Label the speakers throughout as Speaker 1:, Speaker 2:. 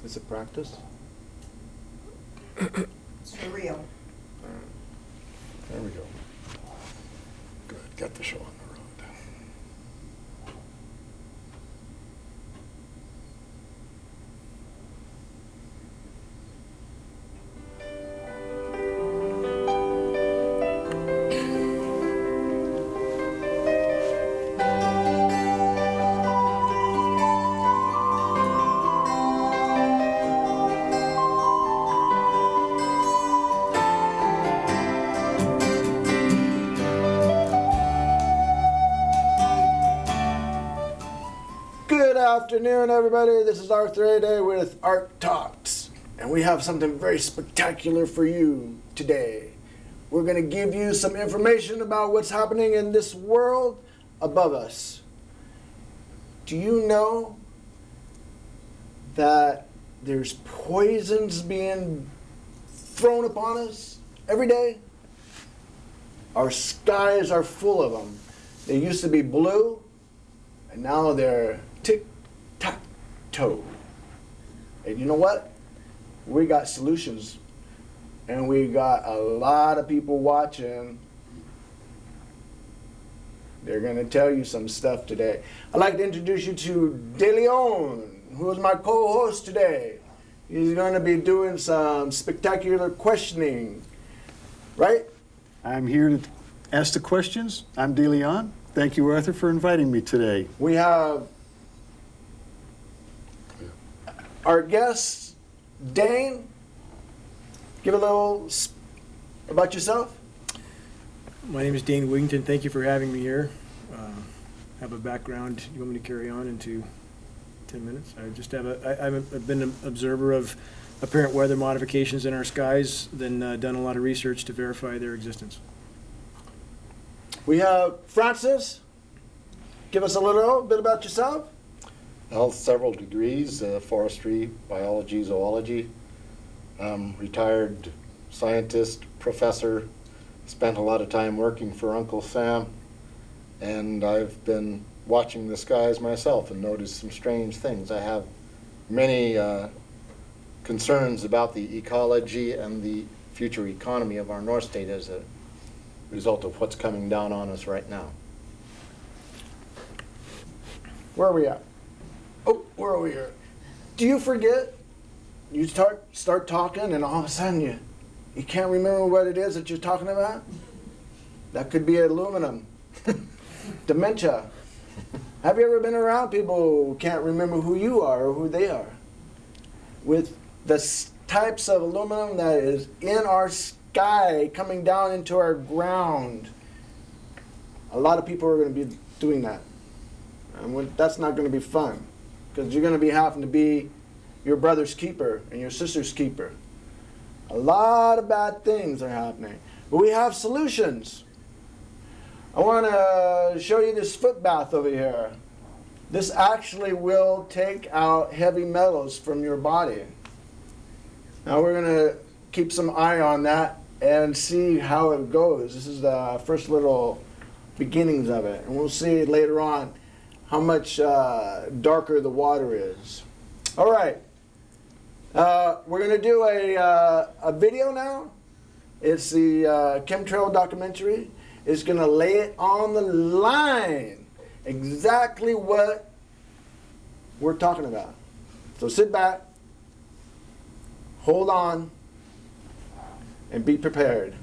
Speaker 1: Is it practice?
Speaker 2: It's for real.
Speaker 3: There we go. Good, got the show on the road.
Speaker 1: Good afternoon, everybody. This is Arthur Aday with Art Talks, and we have something very spectacular for you today. We're going to give you some information about what's happening in this world above us. Do you know that there's poisons being thrown upon us every day? Our skies are full of them. They used to be blue, and now they're tic-tac-toe. And you know what? We got solutions. And we got a lot of people watching. They're going to tell you some stuff today. I'd like to introduce you to De Leon, who is my co-host today. He's going to be doing some spectacular questioning. Right?
Speaker 3: I'm here to ask the questions. I'm De Leon. Thank you, Arthur, for inviting me today.
Speaker 1: We have our guest, Dane. Give a little about yourself.
Speaker 4: My name is Dane Wigington. Thank you for having me here. Have a background. You want me to carry on into 10 minutes? I've been an observer of apparent weather modifications in our skies, then done a lot of research to verify their existence.
Speaker 1: We have Francis. Give us a little bit about yourself.
Speaker 3: Held several degrees, forestry, biology, zoology. Retired scientist, professor. Spent a lot of time working for Uncle Sam. And I've been watching the skies myself and noticed some strange things. I have many concerns about the ecology and the future economy of our North State as a result of what's coming down on us right now.
Speaker 1: Where are we at? Oh, we're over here. Do you forget? You start talking, and all of a sudden you can't remember what it is that you're talking about? That could be aluminum. Dementia. Have you ever been around people who can't remember who you are or who they are? With the types of aluminum that is in our sky coming down into our ground, a lot of people are going to be doing that. And that's not going to be fun, because you're going to be having to be your brother's keeper and your sister's keeper. A lot of bad things are happening. But we have solutions. I want to show you this foot bath over here. This actually will take out heavy metals from your body. Now we're going to keep some eye on that and see how it goes. This is the first little beginnings of it. And we'll see later on how much darker the water is. All right. We're going to do a video now. It's the chemtrail documentary. It's going to lay it on the line exactly what we're talking about. So sit back, hold on, and be prepared.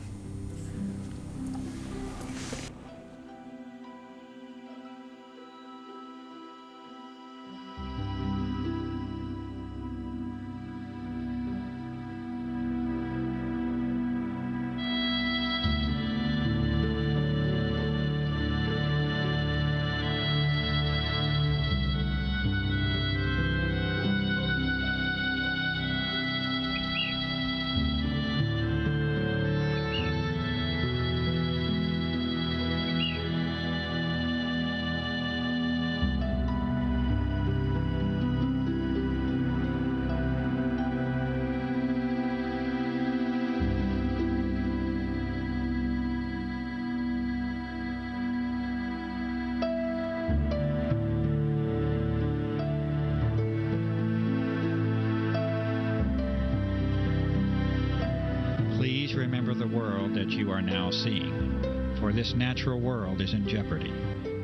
Speaker 2: remember the world that you are now seeing, for this natural world is in jeopardy.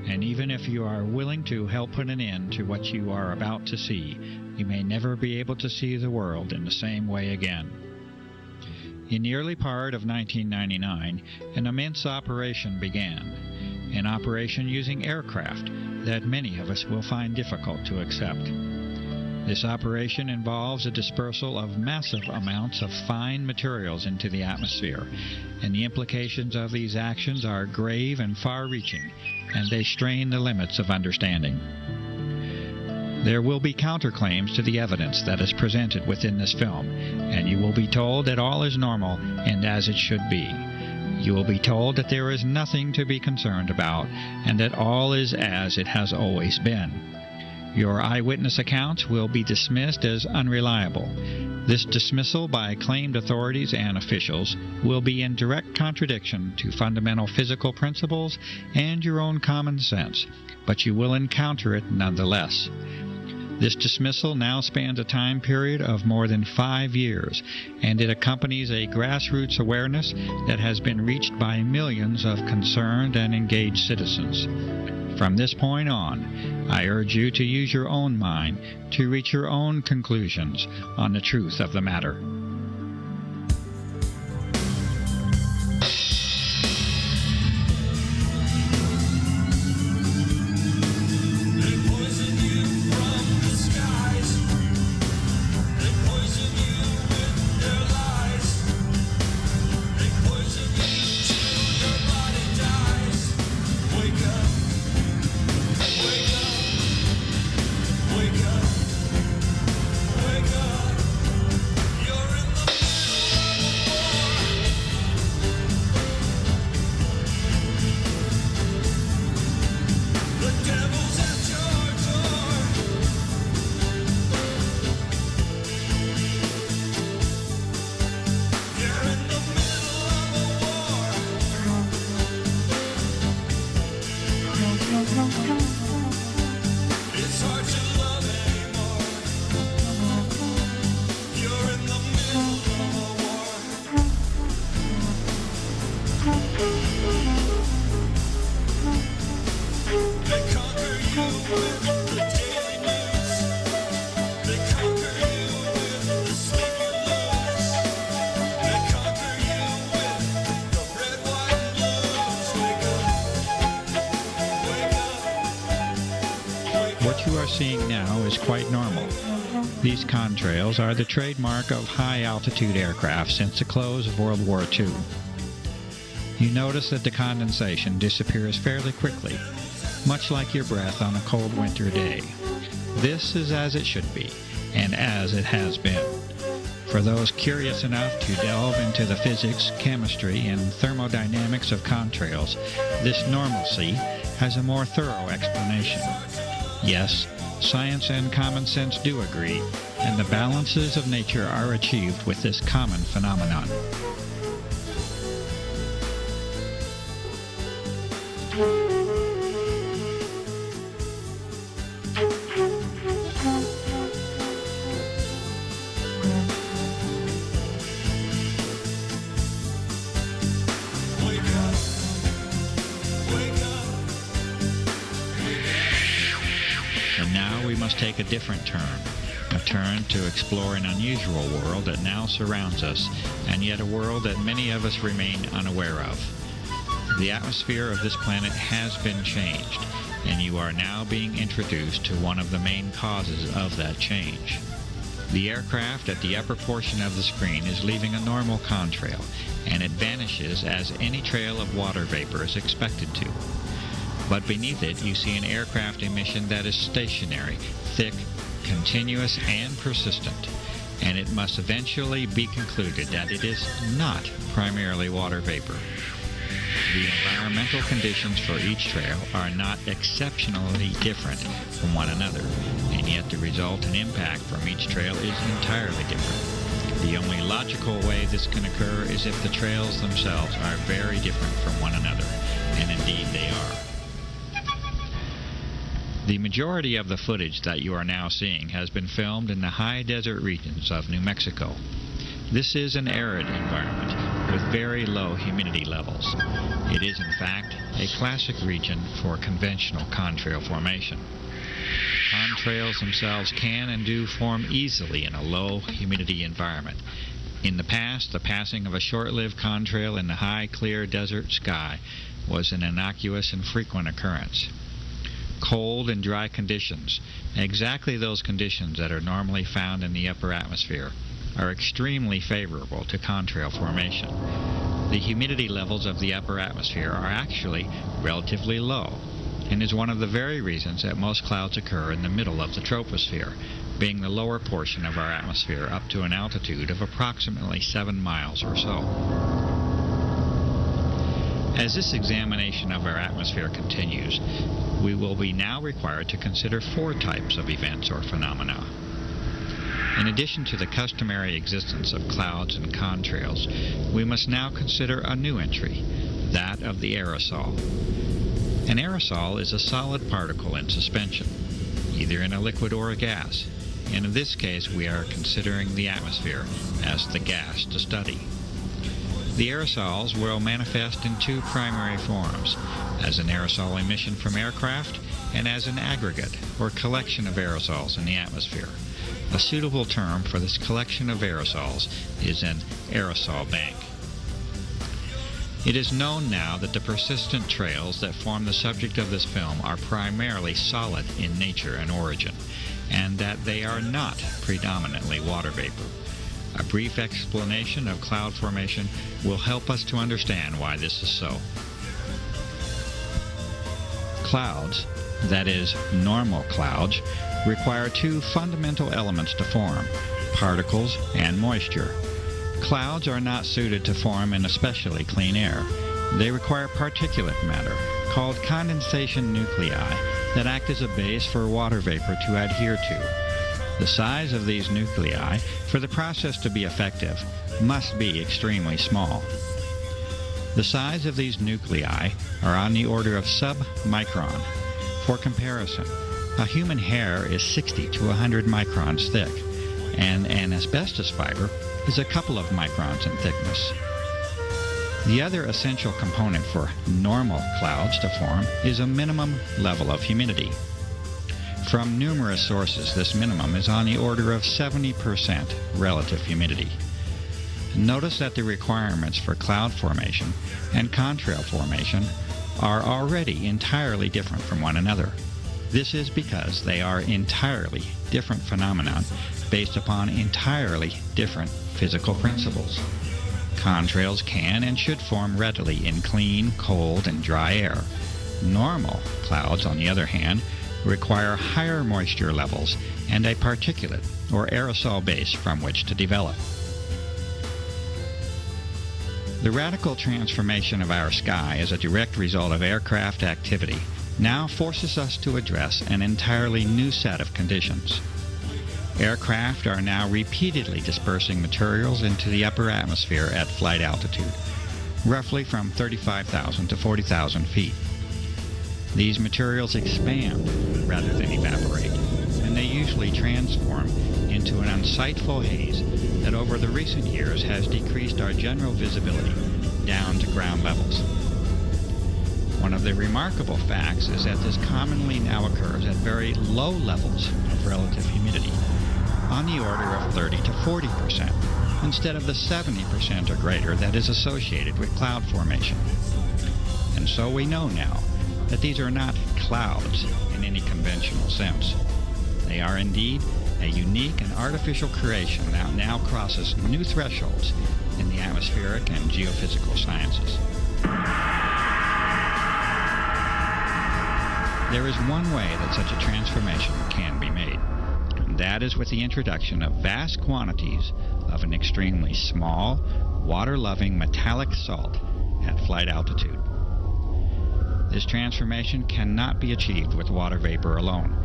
Speaker 2: And even if you are willing to help put an end to what you are about to see, you may never be able to see the world in the same way again. In the early part of 1999, an immense operation began, an operation using aircraft that many of us will find difficult to accept. This operation involves a dispersal of massive amounts of fine materials into the atmosphere, and the implications of these actions are grave and far-reaching, and they strain the limits of understanding. There will be counterclaims to the evidence that is presented within this film, and you will be told that all is normal and as it should be. You will be told that there is nothing to be concerned about, and that all is as it has always been. Your eyewitness accounts will be dismissed as unreliable. This dismissal by acclaimed authorities and officials will be in direct contradiction to fundamental physical principles and your own common sense, but you will encounter it nonetheless. This dismissal now spans a time period of more than 5 years, and it accompanies a grassroots awareness that has been reached by millions of concerned and engaged citizens. From this point on, I urge you to use your own mind to reach your own conclusions on the truth of the matter. What you are seeing now is quite normal. These contrails are the trademark of high-altitude aircraft since the close of World War II. You notice that the condensation disappears fairly quickly, much like your breath on a cold winter day. This is as it should be, and as it has been. For those curious enough to delve into the physics, chemistry, and thermodynamics of contrails, this normalcy has a more thorough explanation. Yes, science and common sense do agree, and the balances of nature are achieved with this common phenomenon. Take a different turn, a turn to explore an unusual world that now surrounds us, and yet a world that many of us remain unaware of. The atmosphere of this planet has been changed, and you are now being introduced to one of the main causes of that change. The aircraft at the upper portion of the screen is leaving a normal contrail, and it vanishes as any trail of water vapor is expected to. But beneath it, you see an aircraft emission that is stationary, thick, continuous, and persistent, and it must eventually be concluded that it is not primarily water vapor. The environmental conditions for each trail are not exceptionally different from one another, and yet the resultant impact from each trail is entirely different. The only logical way this can occur is if the trails themselves are very different from one another, and indeed they are. The majority of the footage that you are now seeing has been filmed in the high desert regions of New Mexico. This is an arid environment, with very low humidity levels. It is, in fact, a classic region for conventional contrail formation. Contrails themselves can and do form easily in a low humidity environment. In the past, the passing of a short-lived contrail in the high, clear desert sky was an innocuous and frequent occurrence. Cold and dry conditions, exactly those conditions that are normally found in the upper atmosphere, are extremely favorable to contrail formation. The humidity levels of the upper atmosphere are actually relatively low, and is one of the very reasons that most clouds occur in the middle of the troposphere, being the lower portion of our atmosphere up to an altitude of approximately 7 miles or so. As this examination of our atmosphere continues, we will be now required to consider 4 types of events or phenomena. In addition to the customary existence of clouds and contrails, we must now consider a new entry, that of the aerosol. An aerosol is a solid particle in suspension, either in a liquid or a gas, and in this case we are considering the atmosphere as the gas to study. The aerosols will manifest in 2 primary forms, as an aerosol emission from aircraft and as an aggregate or collection of aerosols in the atmosphere. A suitable term for this collection of aerosols is an aerosol bank. It is known now that the persistent trails that form the subject of this film are primarily solid in nature and origin, and that they are not predominantly water vapor. A brief explanation of cloud formation will help us to understand why this is so. Clouds, that is, normal clouds, require 2 fundamental elements to form: particles and moisture. Clouds are not suited to form in especially clean air. They require particulate matter, called condensation nuclei, that act as a base for water vapor to adhere to. The size of these nuclei, for the process to be effective, must be extremely small. The size of these nuclei are on the order of sub-micron. For comparison, a human hair is 60 to 100 microns thick, and an asbestos fiber is a couple of microns in thickness. The other essential component for normal clouds to form is a minimum level of humidity. From numerous sources, this minimum is on the order of 70% relative humidity. Notice that the requirements for cloud formation and contrail formation are already entirely different from one another. This is because they are entirely different phenomena based upon entirely different physical principles. Contrails can and should form readily in clean, cold, and dry air. Normal clouds, on the other hand, require higher moisture levels and a particulate or aerosol base from which to develop. The radical transformation of our sky as a direct result of aircraft activity now forces us to address an entirely new set of conditions. Aircraft are now repeatedly dispersing materials into the upper atmosphere at flight altitude, roughly from 35,000 to 40,000 feet. These materials expand rather than evaporate, and they usually transform into an unsightful haze that over the recent years has decreased our general visibility down to ground levels. One of the remarkable facts is that this commonly now occurs at very low levels of relative humidity, on the order of 30 to 40%, instead of the 70% or greater that is associated with cloud formation. And so we know now that these are not clouds in any conventional sense. They are indeed a unique and artificial creation that now crosses new thresholds in the atmospheric and geophysical sciences. There is one way that such a transformation can be made, and that is with the introduction of vast quantities of an extremely small, water-loving metallic salt at flight altitude. This transformation cannot be achieved with water vapor alone,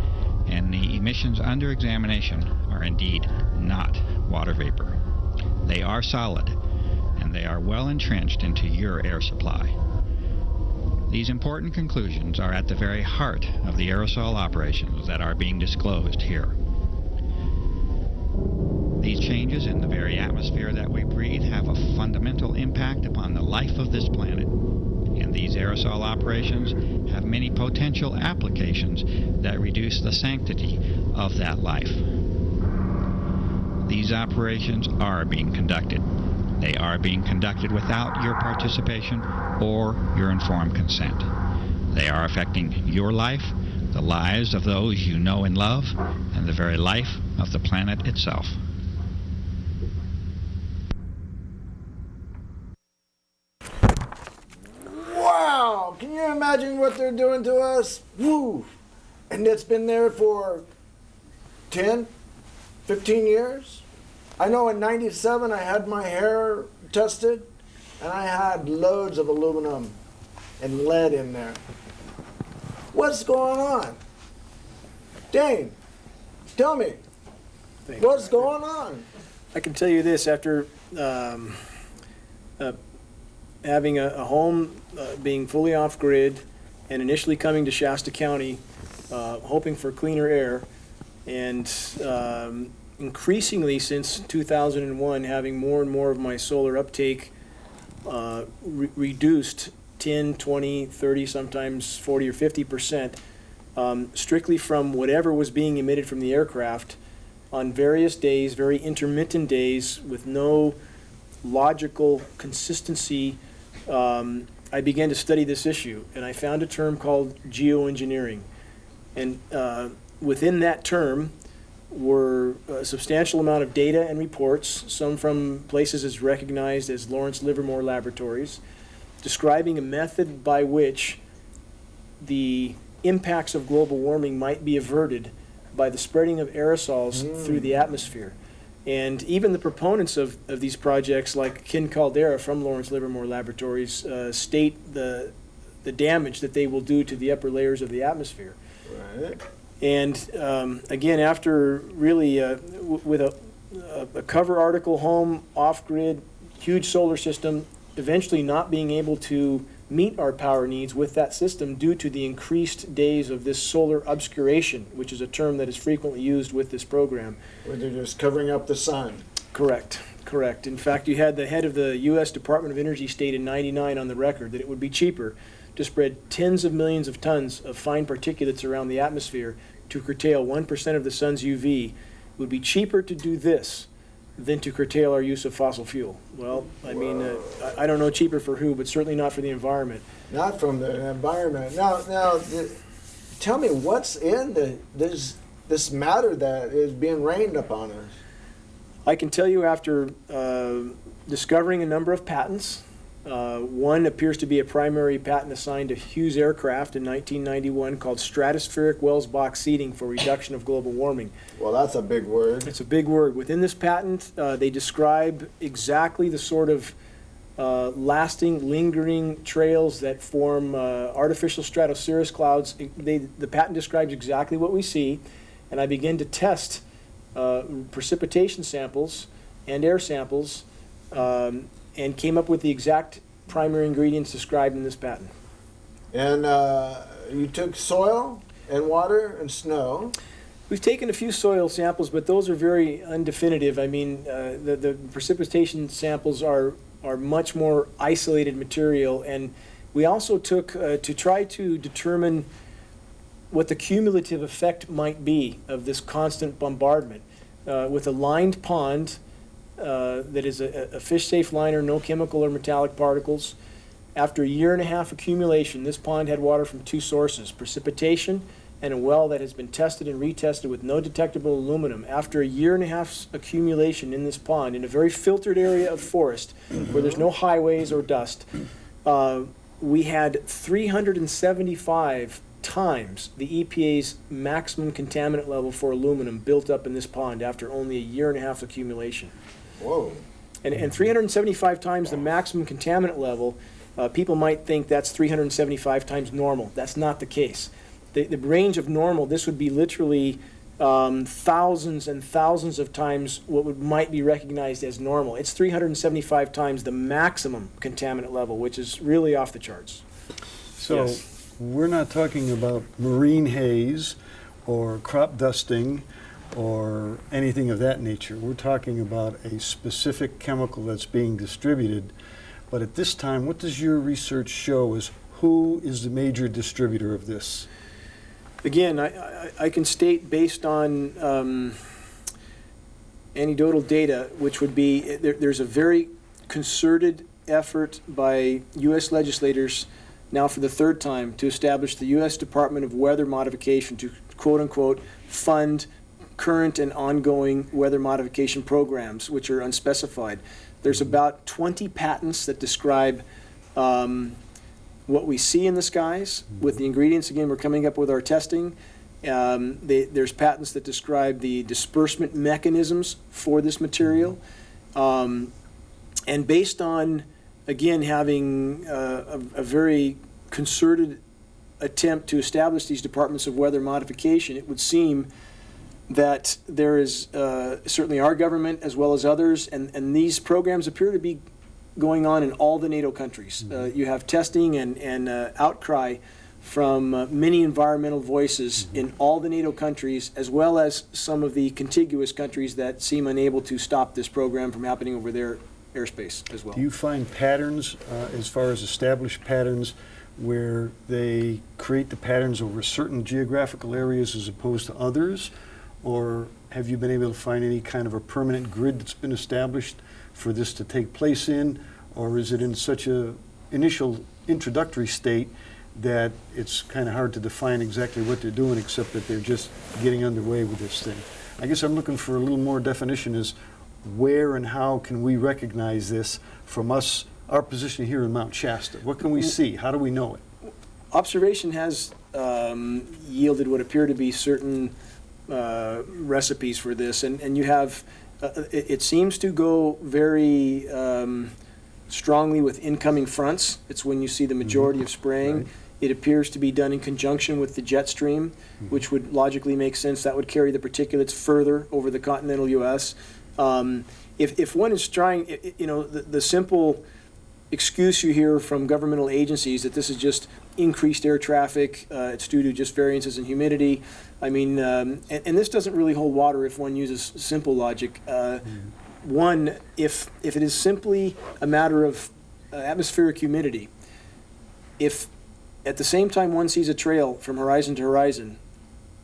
Speaker 2: and the emissions under examination are indeed not water vapor. They are solid, and they are well entrenched into your air supply. These important conclusions are at the very heart of the aerosol operations that are being disclosed here. The These changes in the very atmosphere that we breathe have a fundamental impact upon the life of this planet. And these aerosol operations have many potential applications that reduce the sanctity of that life. These operations are being conducted. They are being conducted without your participation or your informed consent. They are affecting your life, the lives of those you know and love, and the very life of the planet itself.
Speaker 1: Wow! Can you imagine what they're doing to us? Woo! And it's been there for 10, 15 years. I know in '97 I had my hair tested, and I had loads of aluminum and lead in there. What's going on? Dane, tell me, what's going on?
Speaker 4: I can tell you this, after having a home being fully off-grid and initially coming to Shasta County, hoping for cleaner air, and increasingly since 2001 having more and more of my solar uptake reduced 10, 20, 30, sometimes 40 or 50%, strictly from whatever was being emitted from the aircraft on various days, very intermittent days with no logical consistency. I began to study this issue, and I found a term called geoengineering. And within that term were a substantial amount of data and reports, some from places as recognized as Lawrence Livermore Laboratories, describing a method by which the impacts of global warming might be averted by the spreading of aerosols through the atmosphere. And even the proponents of these projects, like Ken Caldera from Lawrence Livermore Laboratories, state the damage that they will do to the upper layers of the atmosphere.
Speaker 1: Right.
Speaker 4: And again, after really with a cover article home, off-grid, huge solar system, eventually not being able to meet our power needs with that system due to the increased days of this solar obscuration, which is a term that is frequently used with this program.
Speaker 1: Where they're just covering up the sun.
Speaker 4: Correct. In fact, you had the head of the U.S. Department of Energy state in '99 on the record that it would be cheaper to spread tens of millions of tons of fine particulates around the atmosphere to curtail 1% of the sun's UV. It would be cheaper to do this than to curtail our use of fossil fuel. Well, I mean, I don't know cheaper for who, but certainly not for the environment.
Speaker 1: Not from the environment. Now, tell me what's in this matter that is being rained upon us.
Speaker 4: I can tell you after discovering a number of patents. One appears to be a primary patent assigned to Hughes Aircraft in 1991 called stratospheric Wells box seating for reduction of global warming.
Speaker 1: Well, that's a big word.
Speaker 4: It's a big word. Within this patent, they describe exactly the sort of lasting, lingering trails that form artificial stratocirrus clouds. The patent describes exactly what we see, and I begin to test precipitation samples and air samples and came up with the exact primary ingredients described in this patent.
Speaker 1: And you took soil and water and snow.
Speaker 4: We've taken a few soil samples, but those are very undefinitive. I mean, the precipitation samples are much more isolated material, and we also took to try to determine what the cumulative effect might be of this constant bombardment. With a lined pond that is a fish-safe liner, no chemical or metallic particles. After a year and a half accumulation, this pond had water from two sources, precipitation and a well that has been tested and retested with no detectable aluminum. After a year and a half's accumulation in this pond, in a very filtered area of forest where there's no highways or dust, we had 375 times the EPA's maximum contaminant level for aluminum built up in this pond after only a year and a half accumulation.
Speaker 1: Whoa.
Speaker 4: And 375 times the maximum contaminant level, people might think that's 375 times normal. That's not the case. The range of normal, this would be literally thousands and thousands of times what might be recognized as normal. It's 375 times the maximum contaminant level, which is really off the charts.
Speaker 5: So
Speaker 4: Yes.
Speaker 5: we're not talking about marine haze or crop dusting or anything of that nature. We're talking about a specific chemical that's being distributed. But at this time, what does your research show is who is the major distributor of this?
Speaker 4: Again, I can state based on anecdotal data, which would be there's a very concerted effort by U.S. legislators now for the third time to establish the U.S. Department of Weather Modification to quote-unquote fund current and ongoing weather modification programs, which are unspecified. There's about 20 patents that describe what we see in the skies with the ingredients. Again, we're coming up with our testing. There's patents that describe the disbursement mechanisms for this material. And based on, again, having a very concerted attempt to establish these departments of weather modification, it would seem that there is certainly our government as well as others, and these programs appear to be going on in all the NATO countries. You have testing and outcry from many environmental voices in all the NATO countries, as well as some of the contiguous countries that seem unable to stop this program from happening over their airspace as well.
Speaker 5: Do you find patterns, as far as established patterns, where they create the patterns over certain geographical areas as opposed to others? Or have you been able to find any kind of a permanent grid that's been established for this to take place in? Or is it in such a initial introductory state that it's kind of hard to define exactly what they're doing, except that they're just getting underway with this thing? I guess I'm looking for a little more definition as where and how can we recognize this from us, our position here in Mount Shasta? What can we see? How do we know it?
Speaker 4: Observation has yielded what appear to be certain recipes for this, and you have, it seems to go very strongly with incoming fronts. It's when you see the majority of spraying.
Speaker 5: Right.
Speaker 4: It appears to be done in conjunction with the jet stream, which would logically make sense. That would carry the particulates further over the continental U.S. If one is trying, the simple excuse you hear from governmental agencies that this is just increased air traffic, it's due to just variances in humidity. I mean, and this doesn't really hold water if one uses simple logic. One, if it is simply a matter of atmospheric humidity, if at the same time one sees a trail from horizon to horizon,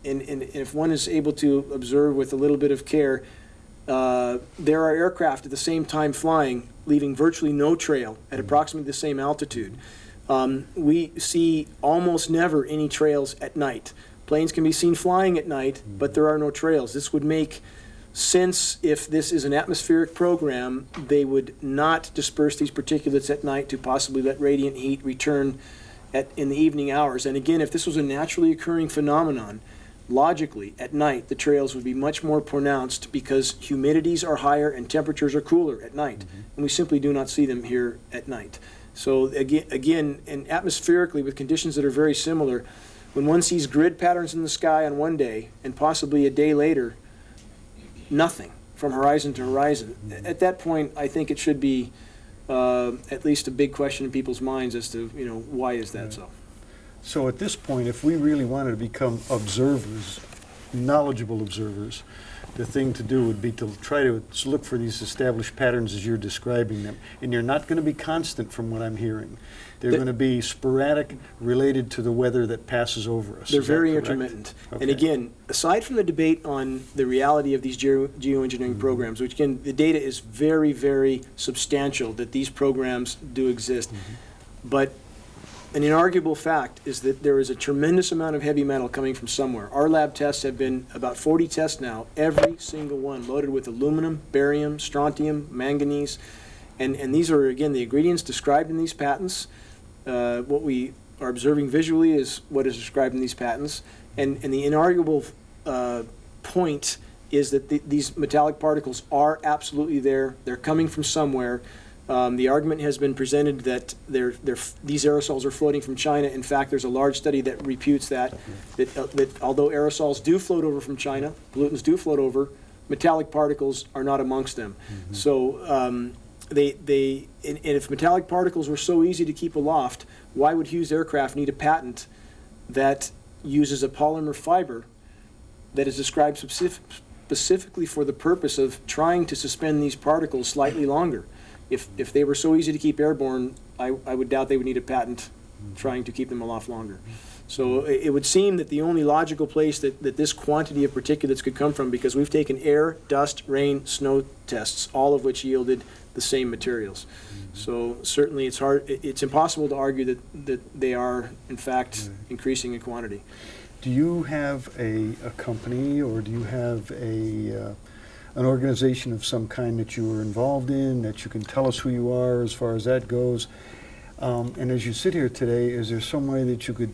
Speaker 4: and if one is able to observe with a little bit of care, there are aircraft at the same time flying, leaving virtually no trail at approximately the same altitude. We see almost never any trails at night. Planes can be seen flying at night, but there are no trails. This would make sense if this is an atmospheric program. They would not disperse these particulates at night to possibly let radiant heat return in the evening hours. And again, if this was a naturally occurring phenomenon, logically, at night, the trails would be much more pronounced because humidities are higher and temperatures are cooler at night. And we simply do not see them here at night. So again, and atmospherically, with conditions that are very similar, when one sees grid patterns in the sky on one day and possibly a day later, nothing from horizon to horizon, at that point, I think it should be at least a big question in people's minds as to, why is that so?
Speaker 5: So at this point, if we really wanted to become observers, knowledgeable observers, the thing to do would be to try to look for these established patterns as you're describing them. And you're not going to be constant from what I'm hearing. They're going to be sporadic, related to the weather that passes over us.
Speaker 4: They're
Speaker 5: Is that
Speaker 4: very
Speaker 5: correct?
Speaker 4: intermittent.
Speaker 5: Okay.
Speaker 4: And again, aside from the debate on the reality of these geoengineering programs, which again, the data is very, very substantial that these programs do exist. But an inarguable fact is that there is a tremendous amount of heavy metal coming from somewhere. Our lab tests have been about 40 tests now, every single one loaded with aluminum, barium, strontium, manganese. And these are, again, the ingredients described in these patents. What we are observing visually is what is described in these patents. And the inarguable point is that these metallic particles are absolutely there. They're coming from somewhere. The argument has been presented that these aerosols are floating from China. In fact, there's a large study that refutes that although aerosols do float over from China, pollutants do float over, metallic particles are not amongst them. So and if metallic particles were so easy to keep aloft, why would Hughes Aircraft need a patent that uses a polymer fiber that is described specifically for the purpose of trying to suspend these particles slightly longer. If they were so easy to keep airborne, I would doubt they would need a patent trying to keep them aloft longer. So it would seem that the only logical place that this quantity of particulates could come from, because we've taken air, dust, rain, snow tests, all of which yielded the same materials. So certainly it's impossible to argue that they are, in fact, increasing in quantity.
Speaker 5: Do you have a company, or do you have an organization of some kind that you were involved in, that you can tell us who you are as far as that goes? And as you sit here today, is there some way that you could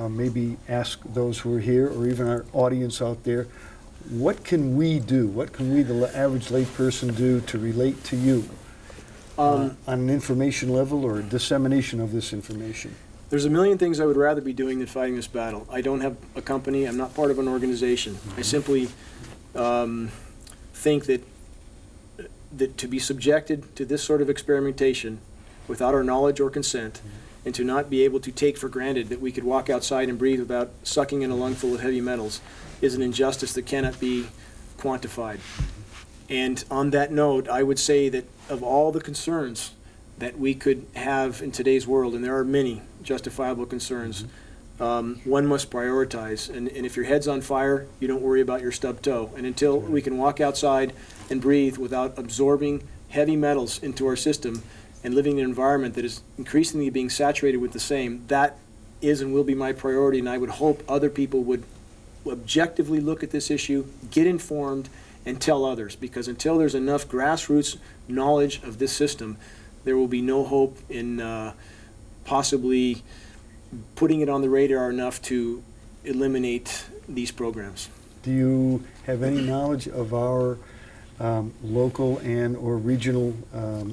Speaker 5: maybe ask those who are here, or even our audience out there, what can we do? What can we, the average layperson, do to relate to you on an information level or a dissemination of this information?
Speaker 4: There's a million things I would rather be doing than fighting this battle. I don't have a company. I'm not part of an organization. I simply think that to be subjected to this sort of experimentation without our knowledge or consent, and to not be able to take for granted that we could walk outside and breathe without sucking in a lungful of heavy metals, is an injustice that cannot be quantified. And on that note, I would say that of all the concerns that we could have in today's world, and there are many justifiable concerns, one must prioritize. And if your head's on fire, you don't worry about your stubbed toe. And until we can walk outside and breathe without absorbing heavy metals into our system and living in an environment that is increasingly being saturated with the same, that is and will be my priority. And I would hope other people would objectively look at this issue, get informed, and tell others. Because until there's enough grassroots knowledge of this system, there will be no hope in possibly putting it on the radar enough to eliminate these programs.
Speaker 5: Do you have any knowledge of our local and or regional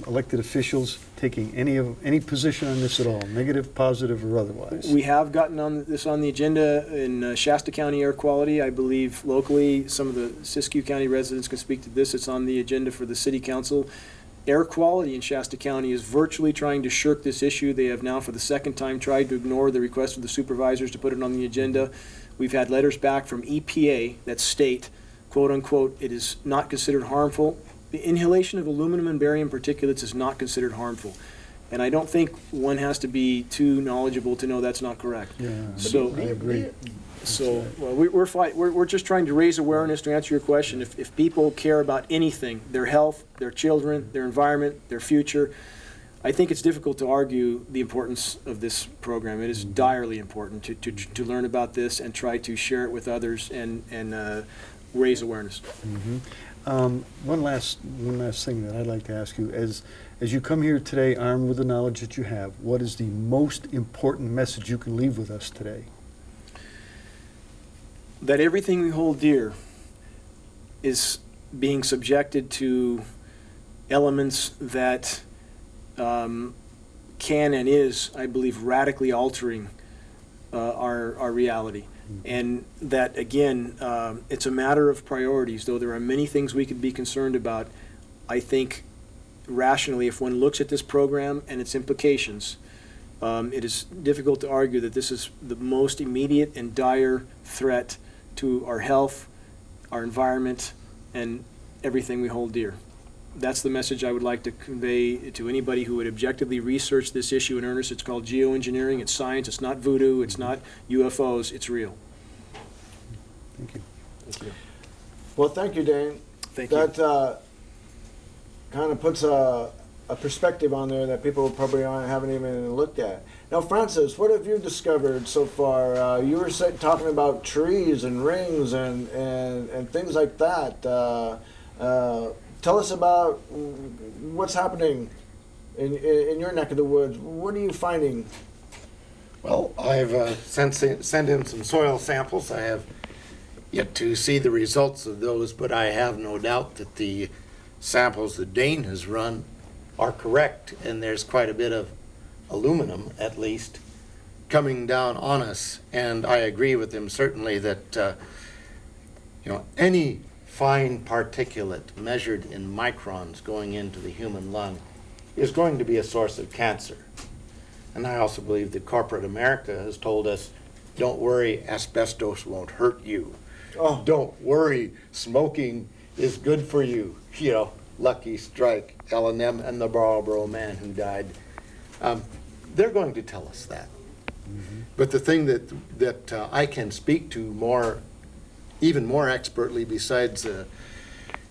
Speaker 5: elected officials taking any position on this at all, negative, positive, or otherwise?
Speaker 4: We have gotten this on the agenda in Shasta County air quality. I believe locally, some of the Siskiyou County residents can speak to this. It's on the agenda for the city council. Air quality in Shasta County is virtually trying to shirk this issue. They have now, for the second time, tried to ignore the request of the supervisors to put it on the agenda. We've had letters back from EPA that state, quote unquote, it is not considered harmful. The inhalation of aluminum and barium particulates is not considered harmful. And I don't think one has to be too knowledgeable to know that's not correct.
Speaker 5: Yeah,
Speaker 4: So
Speaker 5: I agree.
Speaker 4: So well, we're just trying to raise awareness to answer your question. If people care about anything, their health, their children, their environment, their future, I think it's difficult to argue the importance of this program. It is direly important to learn about this and try to share it with others and raise awareness.
Speaker 5: One last thing that I'd like to ask you, as you come here today armed with the knowledge that you have, what is the most important message you can leave with us today?
Speaker 4: That everything we hold dear is being subjected to elements that can and is, I believe, radically altering our reality. And that, again, it's a matter of priorities. Though there are many things we could be concerned about, I think rationally, if one looks at this program and its implications, it is difficult to argue that this is the most immediate and dire threat to our health, our environment, and everything we hold dear. That's the message I would like to convey to anybody who would objectively research this issue in earnest. It's called geoengineering. It's science. It's not voodoo. It's not UFOs. It's real.
Speaker 5: Thank you.
Speaker 4: Thank you.
Speaker 1: Well, thank you, Dane.
Speaker 4: Thank you.
Speaker 1: That kind of puts a perspective on there that people probably haven't even looked at. Now, Francis, what have you discovered so far? You were talking about trees and rings and things like that. Tell us about what's happening in your neck of the woods. What are you finding?
Speaker 3: Well, I've sent in some soil samples. I have yet to see the results of those, but I have no doubt that the samples that Dane has run are correct, and there's quite a bit of aluminum, at least, coming down on us. And I agree with him certainly that any fine particulate measured in microns going into the human lung is going to be a source of cancer. And I also believe that corporate America has told us, don't worry, asbestos won't hurt you.
Speaker 1: Oh.
Speaker 3: Don't worry, smoking is good for you. You know, Lucky Strike, L&M, and the Marlboro Man who died. They're going to tell us that. But the thing that I can speak to even more expertly, besides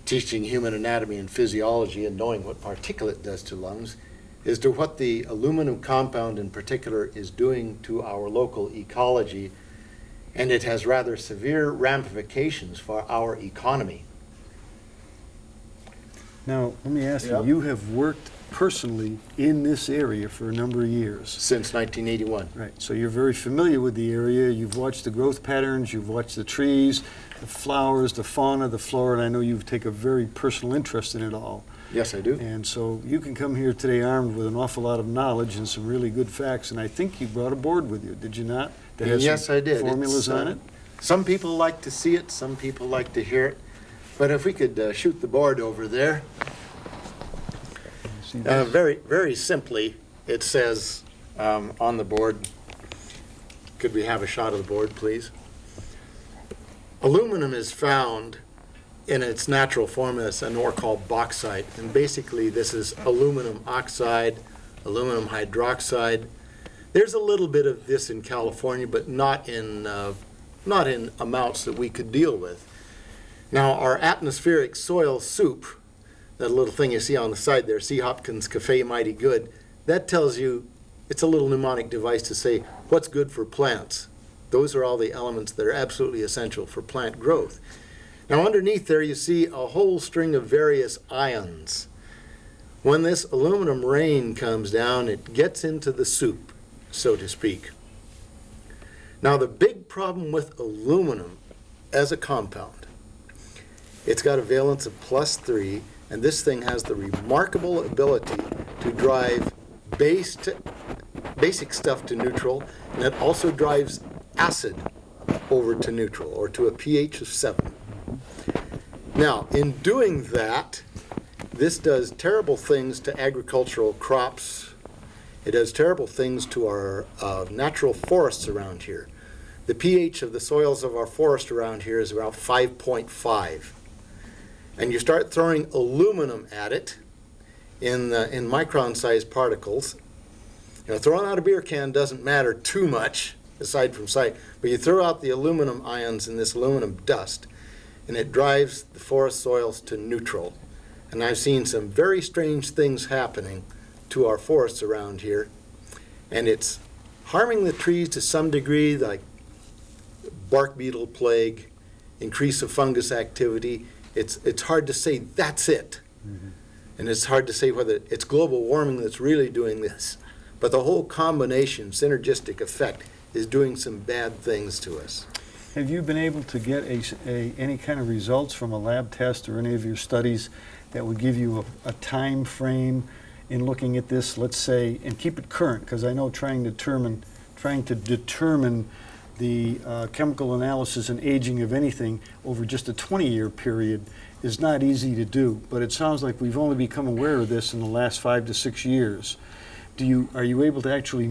Speaker 3: teaching human anatomy and physiology and knowing what particulate does to lungs, is to what the aluminum compound in particular is doing to our local ecology, and it has rather severe ramifications for our economy.
Speaker 5: Now, let me ask
Speaker 1: Yep.
Speaker 5: you, you have worked personally in this area for a number of years.
Speaker 3: Since 1981.
Speaker 5: Right, so you're very familiar with the area. You've watched the growth patterns, you've watched the trees, the flowers, the fauna, the flora, and I know you take a very personal interest in it all.
Speaker 3: Yes, I do.
Speaker 5: And so you can come here today armed with an awful lot of knowledge and some really good facts, and I think you brought a board with you, did you not? That has
Speaker 3: Yes,
Speaker 5: some
Speaker 3: I did.
Speaker 5: formulas on it?
Speaker 3: Some people like to see it, some people like to hear it. But if we could shoot the board over there.
Speaker 5: See this?
Speaker 3: Very, very simply, it says on the board, could we have a shot of the board, please? Aluminum is found in its natural form as an ore called bauxite. And basically, this is aluminum oxide, aluminum hydroxide. There's a little bit of this in California, but not in amounts that we could deal with. Now, our atmospheric soil soup, that little thing you see on the side there, C. Hopkins Cafe Mighty Good, that tells you, it's a little mnemonic device to say what's good for plants. Those are all the elements that are absolutely essential for plant growth. Now, underneath there you see a whole string of various ions. When this aluminum rain comes down, it gets into the soup, so to speak. Now, the big problem with aluminum as a compound, it's got a valence of +3, and this thing has the remarkable ability to drive basic stuff to neutral, and it also drives acid over to neutral, or to a pH of 7. Now, in doing that, this does terrible things to agricultural crops. It does terrible things to our natural forests around here. The pH of the soils of our forest around here is around 5.5. And you start throwing aluminum at it in micron-sized particles. You know, throwing out a beer can doesn't matter too much, aside from sight, but you throw out the aluminum ions in this aluminum dust, and it drives the forest soils to neutral. And I've seen some very strange things happening to our forests around here, and it's harming the trees to some degree, like bark beetle plague, increase of fungus activity. It's hard to say that's it. Mm-hmm. And it's hard to say whether it's global warming that's really doing this. But the whole combination, synergistic effect, is doing some bad things to us.
Speaker 5: Have you been able to get any kind of results from a lab test or any of your studies that would give you a time frame in looking at this, let's say, and keep it current? Because I know trying to determine the chemical analysis and aging of anything over just a 20-year period is not easy to do. But it sounds like we've only become aware of this in the last 5 to 6 years. Are you able to actually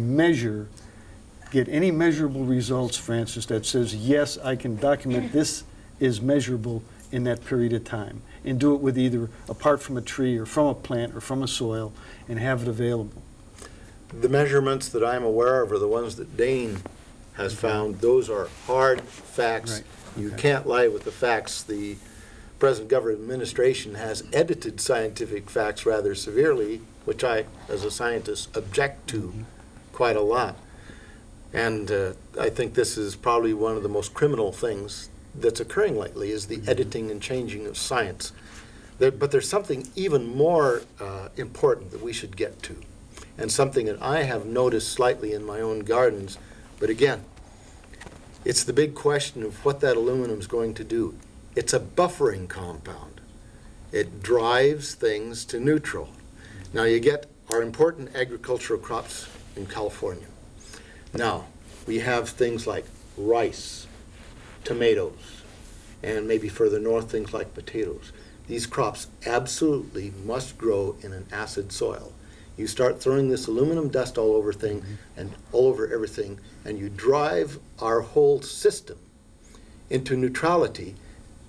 Speaker 5: get any measurable results, Francis, that says, yes, I can document this is measurable in that period of time, and do it with either apart from a tree or from a plant or from a soil, and have it available?
Speaker 3: The measurements that I'm aware of are the ones that Dane has found. Those are hard facts.
Speaker 5: Right.
Speaker 3: You
Speaker 5: Okay.
Speaker 3: can't lie with the facts. The present government administration has edited scientific facts rather severely, which I, as a scientist, object to quite a lot. And I think this is probably one of the most criminal things that's occurring lately, is the editing and changing of science. But there's something even more important that we should get to, and something that I have noticed slightly in my own gardens. But again, it's the big question of what that aluminum is going to do. It's a buffering compound. It drives things to neutral. Now you get our important agricultural crops in California. Now, we have things like rice, tomatoes, and maybe further north things like potatoes. These crops absolutely must grow in an acid soil. You start throwing this aluminum dust all over and all over everything, and you drive our whole system
Speaker 6: into neutrality,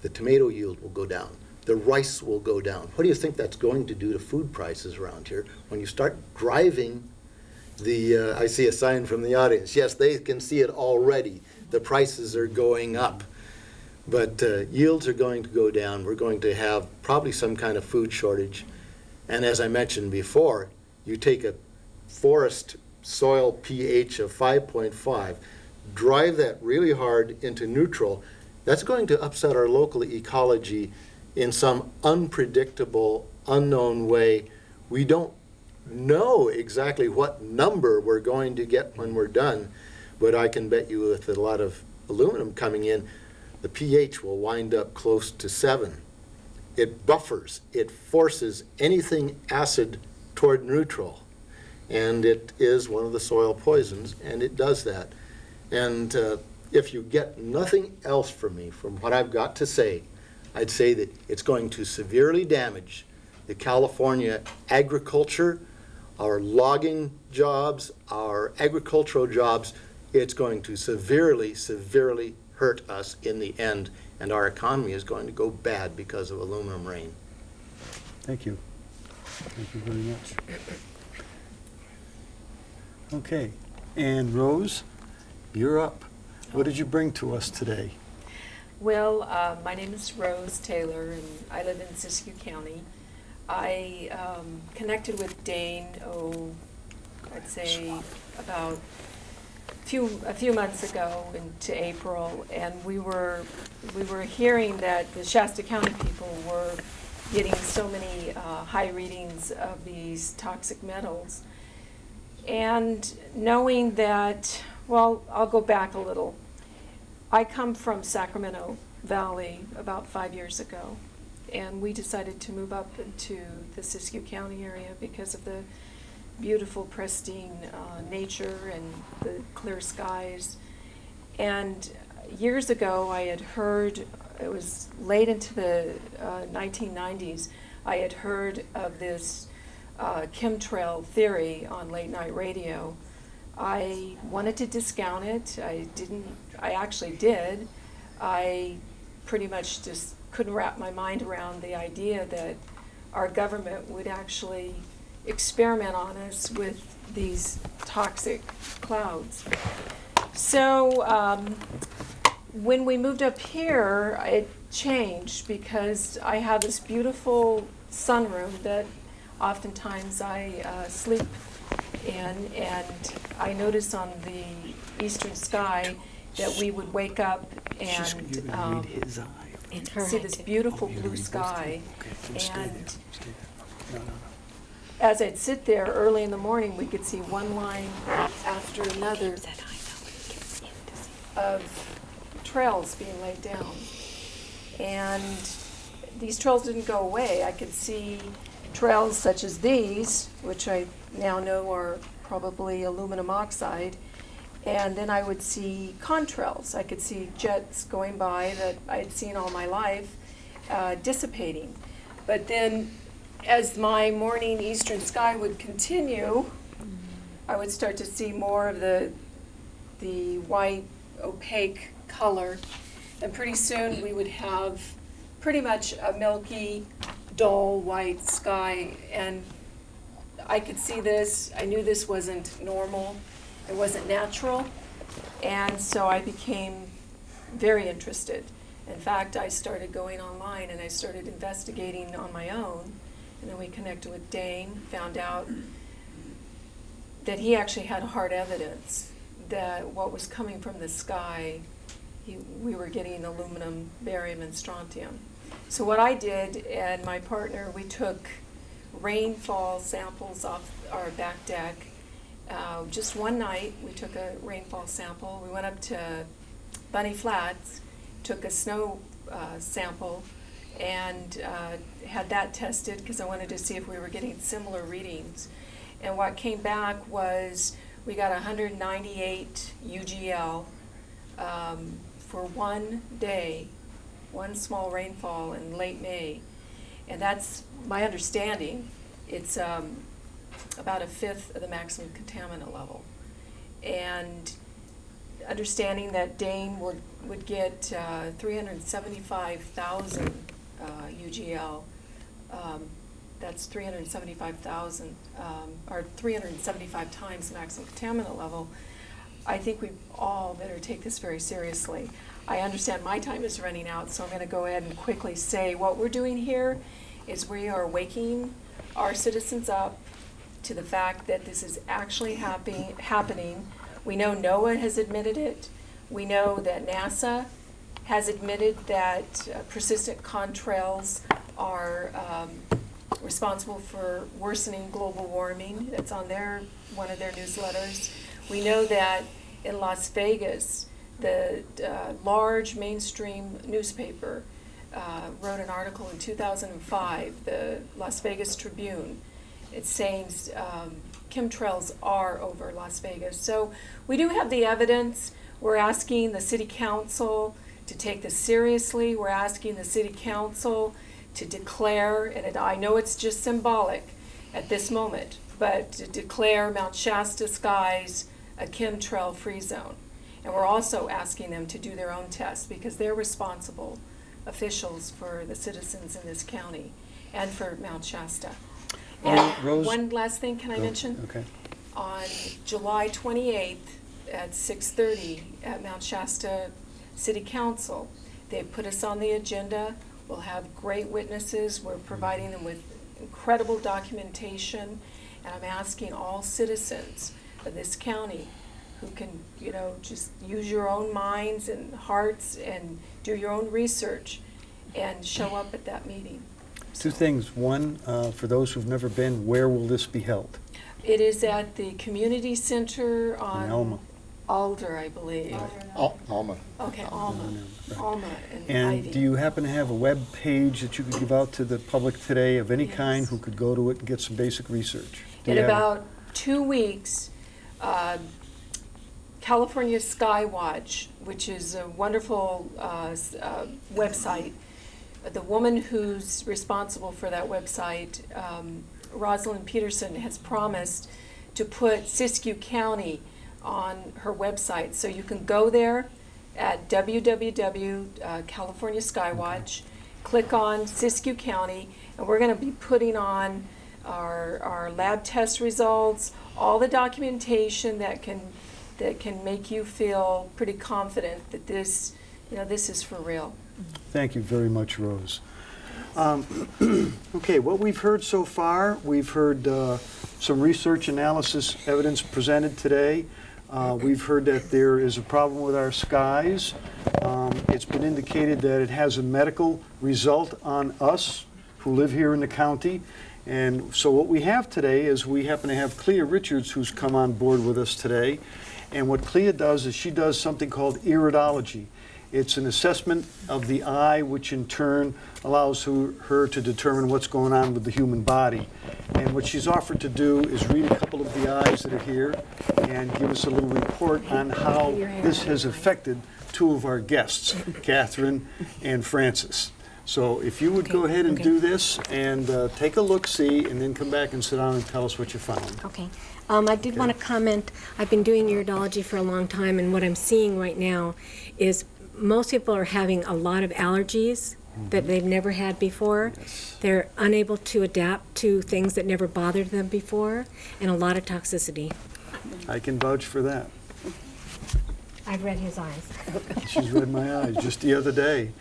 Speaker 6: the tomato yield will go down. The rice will go down. What do you think that's going to do to food prices around here when you start driving the, I see a sign from the audience. Yes, they can see it already. The prices are going up. But yields are going to go down. We're going to have probably some kind of food shortage. And as I mentioned before, you take a forest soil pH of 5.5, drive that really hard into neutral, that's going to upset our local ecology in some unpredictable, unknown way. We don't know exactly what number we're going to get when we're done, but I can bet you with a lot of aluminum coming in, the pH will wind up close to 7. It buffers, it forces anything acid toward neutral, and it is one of the soil poisons, and it does that. And if you get nothing else from me, from what I've got to say, I'd say that it's going to severely damage the California agriculture, our logging jobs, our agricultural jobs. It's going to severely, severely hurt us in the end, and our economy is going to go bad because of aluminum rain.
Speaker 5: Thank you. Thank you very much. Okay, and Rose, you're up. What did you bring to us today?
Speaker 7: Well, my name is Rose Taylor, and I live in Siskiyou County. I connected with Dane, I'd say about a few months ago into April, and we were hearing that the Shasta County people were getting so many high readings of these toxic metals. And knowing that, well, I'll go back a little. I come from Sacramento Valley about 5 years ago, and we decided to move up into the Siskiyou County area because of the beautiful, pristine nature and the clear skies. And years ago, I had heard, it was late into the 1990s, I had heard of this chemtrail theory on late night radio. I wanted to discount it. I actually did. I pretty much just couldn't wrap my mind around the idea that our government would actually experiment on us with these toxic clouds. So when we moved up here, it changed because I have this beautiful sunroom that oftentimes I sleep in, and I notice on the eastern sky that we would wake up and see this beautiful blue sky. And as I'd sit there early in the morning, we could see one line after another of trails being laid down. And these trails didn't go away. I could see trails such as these, which I now know are probably aluminum oxide, and then I would see contrails. I could see jets going by that I'd seen all my life dissipating. But then as my morning eastern sky would continue, I would start to see more of the white opaque color, and pretty soon we would have pretty much a milky, dull white sky. And I could see this. I knew this wasn't normal. It wasn't natural. And so I became very interested. In fact, I started going online and I started investigating on my own. And then we connected with Dane, found out that he actually had hard evidence that what was coming from the sky, we were getting aluminum, barium, and strontium. So what I did and my partner, we took rainfall samples off our back deck. Just one night, we took a rainfall sample. We went up to Bunny Flats, took a snow sample, and had that tested because I wanted to see if we were getting similar readings. And what came back was we got 198 UGL for one day, one small rainfall in late May. And that's my understanding. It's about a fifth of the maximum contaminant level. And understanding that Dane would get 375,000 UGL. That's 375,000, or 375 times the maximum contaminant level. I think we all better take this very seriously. I understand my time is running out, so I'm going to go ahead and quickly say what we're doing here is we are waking our citizens up to the fact that this is actually happening. We know NOAA has admitted it. We know that NASA has admitted that persistent contrails are responsible for worsening global warming. That's on one of their newsletters. We know that in Las Vegas, the large mainstream newspaper wrote an article in 2005, the Las Vegas Tribune. It's saying chemtrails are over Las Vegas. So we do have the evidence. We're asking the city council to take this seriously. We're asking the city council to declare, and I know it's just symbolic at this moment, but to declare Mount Shasta skies a chemtrail-free zone. And we're also asking them to do their own tests because they're responsible officials for the citizens in this county and for Mount Shasta. And
Speaker 5: Rose?
Speaker 7: one last thing, can I mention?
Speaker 5: Okay.
Speaker 7: On July 28th at 6:30 at Mount Shasta City Council, they put us on the agenda. We'll have great witnesses. We're providing them with incredible documentation. And I'm asking all citizens of this county who can, just use your own minds and hearts and do your own research and show up at that meeting.
Speaker 5: Two things. One, for those who've never been, where will this be held?
Speaker 7: It is at the community center on
Speaker 5: In Alma.
Speaker 7: Alder, I believe.
Speaker 3: Alma.
Speaker 7: Okay, Alma.
Speaker 5: Right.
Speaker 7: Alma and
Speaker 5: And
Speaker 7: Ivy.
Speaker 5: do you happen to have a web page that you could give out to the public today of any kind
Speaker 7: Yes.
Speaker 5: who could go to it and get some basic research? Do
Speaker 7: In
Speaker 5: you have
Speaker 7: about 2 weeks, California Skywatch, which is a wonderful website, the woman who's responsible for that website, Rosalind Peterson, has promised to put Siskiyou County on her website. So you can go there at www.California Skywatch, click on Siskiyou County, and we're going to be putting on our lab test results, all the documentation that can make you feel pretty confident that this is for real.
Speaker 5: Thank you very much, Rose. Okay, what we've heard so far, we've heard some research analysis evidence presented today. We've heard that there is a problem with our skies. It's been indicated that it has a medical result on us who live here in the county. And so what we have today is we happen to have Clea Richards, who's come on board with us today. And what Clea does is she does something called iridology. It's an assessment of the eye, which in turn allows her to determine what's going on with the human body. And what she's offered to do is read a couple of the eyes that are here and give us a little report on how this has affected two of our guests, Catherine and Francis. So if you would go ahead and do this and take a look-see and then come back and sit down and tell us what you found.
Speaker 8: Okay. I did want to comment, I've been doing iridology for a long time, and what I'm seeing right now is most people are having a lot of allergies that they've never had before.
Speaker 5: Yes.
Speaker 8: They're unable to adapt to things that never bothered them before, and a lot of toxicity.
Speaker 5: I can vouch for that.
Speaker 8: I've read his eyes.
Speaker 5: She's read my eyes just the other day.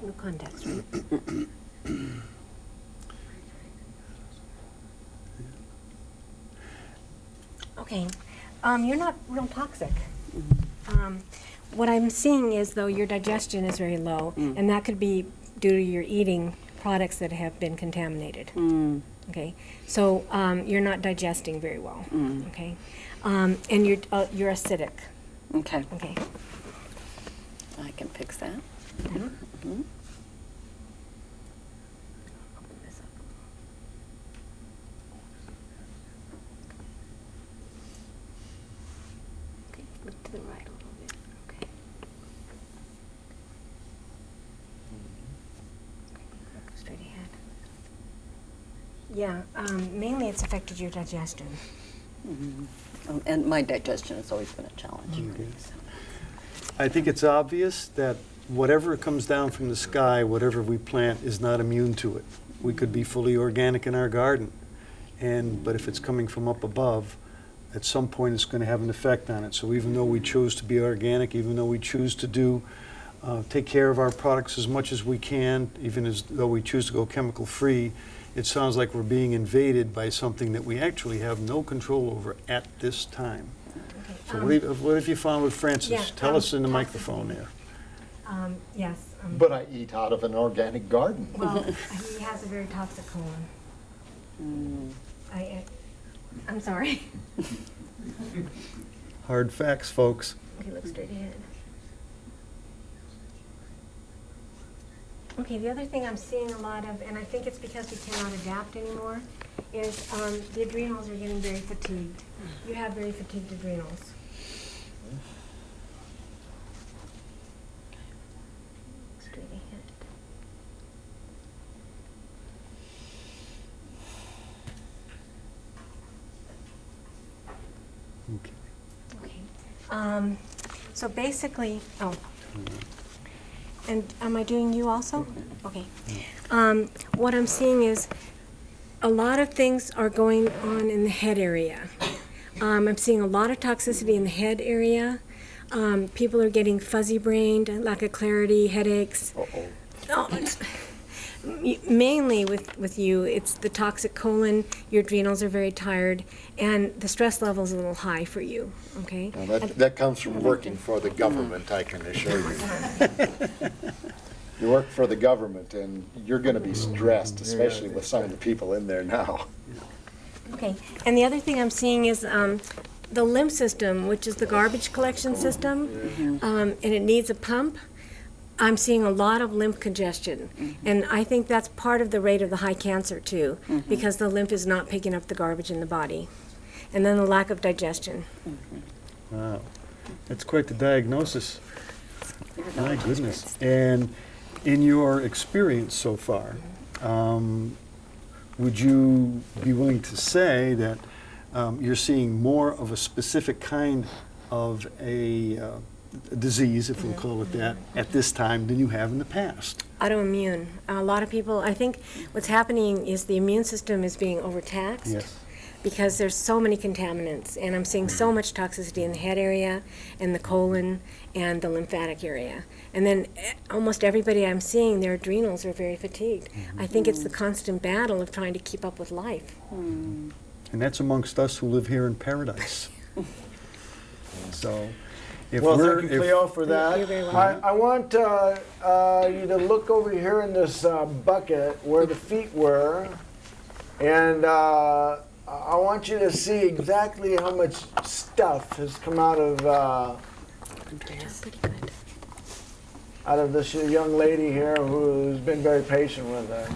Speaker 8: No contacts, right? Okay. You're not real toxic. What I'm seeing is, though, your digestion is very low, and that could be due to your eating products that have been contaminated. Okay, so you're not digesting very well. Okay, and you're acidic.
Speaker 9: Okay,
Speaker 8: Okay.
Speaker 9: I can fix that.
Speaker 8: Mhm.
Speaker 9: Mhm.
Speaker 8: Okay, look to the right a little bit. Okay. Look straight ahead. Yeah, mainly it's affected your digestion.
Speaker 9: And my digestion has always been a challenge. So.
Speaker 5: I think it's obvious that whatever comes down from the sky, whatever we plant, is not immune to it. We could be fully organic in our garden, but if it's coming from up above, at some point it's going to have an effect on it. So even though we choose to be organic, even though we choose to take care of our products as much as we can, even as though we choose to go chemical free, it sounds like we're being invaded by something that we actually have no control over at this time. So what have you found with Francis?
Speaker 8: Yeah,
Speaker 5: Tell us in the
Speaker 8: toxicity.
Speaker 5: microphone there.
Speaker 8: Yes.
Speaker 3: But I eat out of an organic garden.
Speaker 8: Well, he has a very toxic colon. I'm sorry.
Speaker 5: Hard facts, folks.
Speaker 8: Okay, look straight ahead. Okay, the other thing I'm seeing a lot of, and I think it's because we cannot adapt anymore, is the adrenals are getting very fatigued. You have very fatigued adrenals. Straight ahead. Okay. So basically, and am I doing you also? Okay. What I'm seeing is a lot of things are going on in the head area. I'm seeing a lot of toxicity in the head area. People are getting fuzzy-brained, lack of clarity, headaches. Mainly with you, it's the toxic colon, your adrenals are very tired, and the stress level is a little high for you, okay?
Speaker 3: Now that comes from working for the government, I can assure you. You work for the government, and you're going to be stressed, especially with some of the people in there now.
Speaker 8: Okay, and the other thing I'm seeing is the lymph system, which is the garbage collection system, and it needs a pump. I'm seeing a lot of lymph congestion, and I think that's part of the rate of the high cancer too, because the lymph is not picking up the garbage in the body. And then the lack of digestion.
Speaker 5: Wow, that's quite the diagnosis. My goodness. And in your experience so far, would you be willing to say that you're seeing more of a specific kind of a disease, if we'll call it that, at this time than you have in the past?
Speaker 8: Autoimmune. A lot of people, I think what's happening is the immune system is being overtaxed.
Speaker 5: Yes.
Speaker 8: Because there's so many contaminants, and I'm seeing so much toxicity in the head area, and the colon, and the lymphatic area. And then almost everybody I'm seeing, their adrenals are very fatigued. I think it's the constant battle of trying to keep up with life.
Speaker 5: And that's amongst us who live here in paradise. So, if
Speaker 1: Well,
Speaker 5: we're...
Speaker 1: thank you, Cleo, for that.
Speaker 8: You're very welcome.
Speaker 1: I want you to look over here in this bucket where the feet were, and I want you to see exactly how much stuff has come out of this young lady here who's been very patient with us.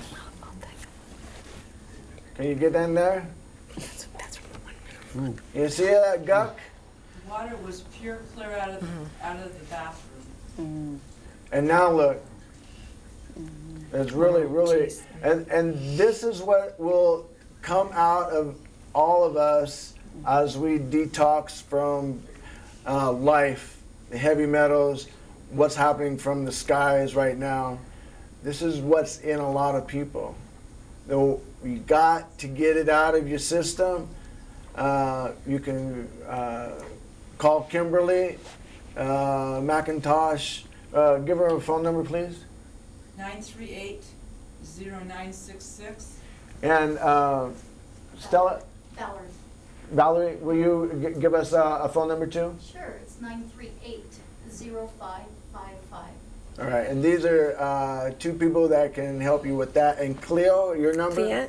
Speaker 1: Can you get in there? You see that guck?
Speaker 10: Water was pure, clear out of the bathroom.
Speaker 1: And now look, it's really, and this is what will come out of all of us as we detox from life, the heavy metals, what's happening from the skies right now. This is what's in a lot of people. Though you got to get it out of your system. You can call Kimberly McIntosh. Give her a phone number, please.
Speaker 10: 938-0966.
Speaker 1: And Stella? Valerie, will you give us a phone number too?
Speaker 11: Sure, it's 938-0555.
Speaker 1: All right, and these are two people that can help you with that. And Cleo, your number?
Speaker 8: Yeah.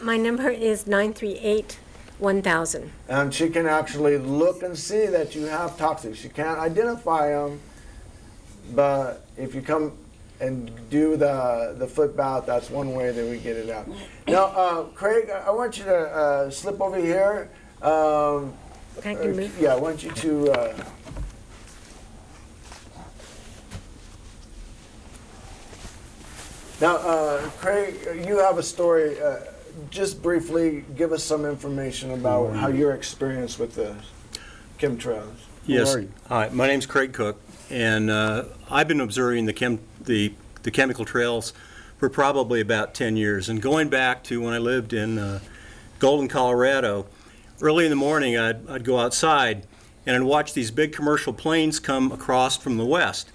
Speaker 8: My number is 938-1000.
Speaker 1: And she can actually look and see that you have toxics. She can't identify them, but if you come and do the foot bath, that's one way that we get it out. Now, Craig, I want you to slip over here.
Speaker 8: Can I move?
Speaker 1: Yeah, I want you to... Now, Craig, you have a story just briefly give us some information about how your experience with the chemtrails.
Speaker 11: Yes.
Speaker 5: are you?
Speaker 11: Hi, my name's Craig Cook, and I've been observing the chemical trails for probably about 10 years. And going back to when I lived in Golden, Colorado, early in the morning I'd go outside and I'd watch these big commercial planes come across from the west.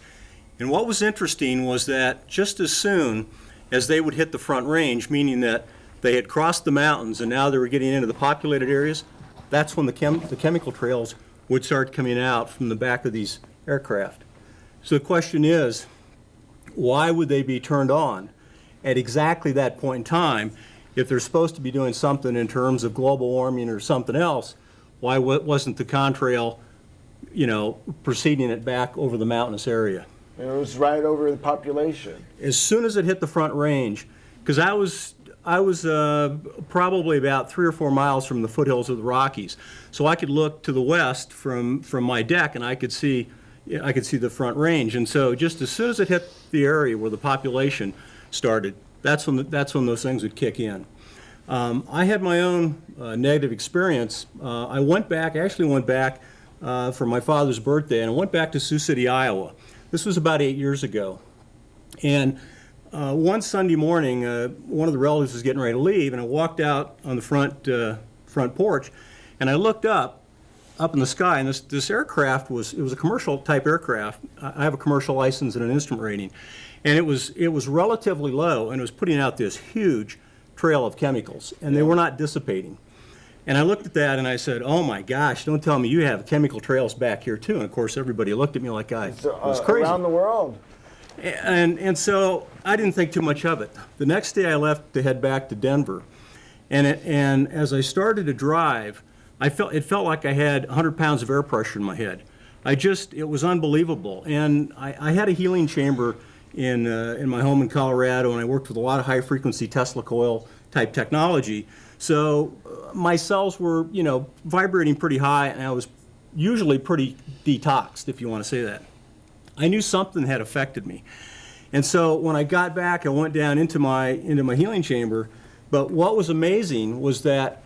Speaker 11: And what was interesting was that just as soon as they would hit the Front Range, meaning that they had crossed the mountains and now they were getting into the populated areas, that's when the chemical trails would start coming out from the back of these aircraft. So the question is, why would they be turned on at exactly that point in time if they're supposed to be doing something in terms of global warming or something else? Why wasn't the contrail, proceeding it back over the mountainous area?
Speaker 1: It was right over the population.
Speaker 11: As soon as it hit the Front Range, because I was probably about 3 or 4 miles from the foothills of the Rockies, so I could look to the west from my deck, and I could see the Front Range. And so, just as soon as it hit the area where the population started, that's when those things would kick in. I had my own negative experience. I actually went back for my father's birthday, and I went back to Sioux City, Iowa. This was about 8 years ago, and one Sunday morning, one of the relatives was getting ready to leave, and I walked out on the front porch, and I looked up in the sky, and this aircraft was a commercial type aircraft. I have a commercial license and an instrument rating, and it was relatively low, and it was putting out this huge trail of chemicals, and they were not dissipating. And I looked at that and I said, "Oh my gosh, don't tell me you have chemical trails back here too." And of course, everybody looked at me like I was crazy.
Speaker 1: Around the world.
Speaker 11: And so I didn't think too much of it. The next day I left to head back to Denver, and as I started to drive, it felt like I had 100 pounds of air pressure in my head. It was unbelievable. And I had a healing chamber in my home in Colorado, and I worked with a lot of high frequency Tesla coil type technology. So my cells were, vibrating pretty high, and I was usually pretty detoxed, if you want to say that. I knew something had affected me. And so when I got back, I went down into my healing chamber. But what was amazing was that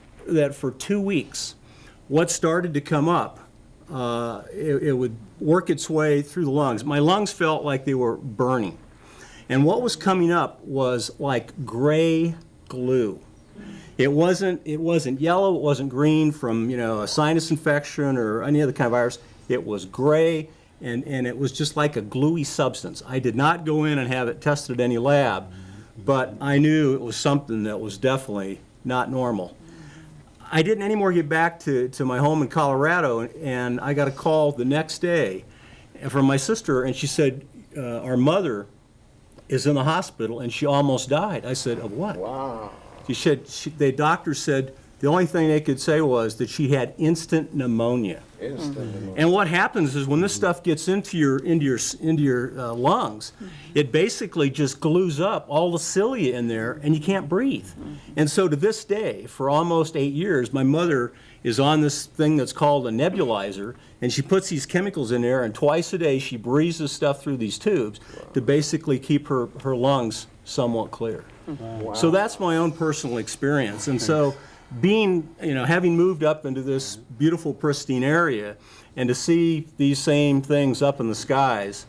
Speaker 11: for 2 weeks, what started to come up, it would work its way through the lungs. My lungs felt like they were burning. And what was coming up was like gray glue. It wasn't yellow, it wasn't green from a sinus infection or any other kind of virus. It was gray, and it was just like a gluey substance. I did not go in and have it tested at any lab, but I knew it was something that was definitely not normal. I didn't anymore get back to my home in Colorado, and I got a call the next day from my sister, and she said, "Our mother is in the hospital, and she almost died." I said, "Of what?"
Speaker 1: Wow.
Speaker 11: She said, the doctor said the only thing they could say was that she had instant pneumonia.
Speaker 1: Instant pneumonia.
Speaker 11: And what happens is when this stuff gets into your lungs, it basically just glues up all the cilia in there, and you can't breathe. And so to this day, for almost 8 years, my mother is on this thing that's called a nebulizer, and she puts these chemicals in there, and twice a day she breathes this stuff through these tubes to basically keep her lungs somewhat clear.
Speaker 1: Wow.
Speaker 11: So that's my own personal experience. And so having moved up into this beautiful, pristine area, and to see these same things up in the skies,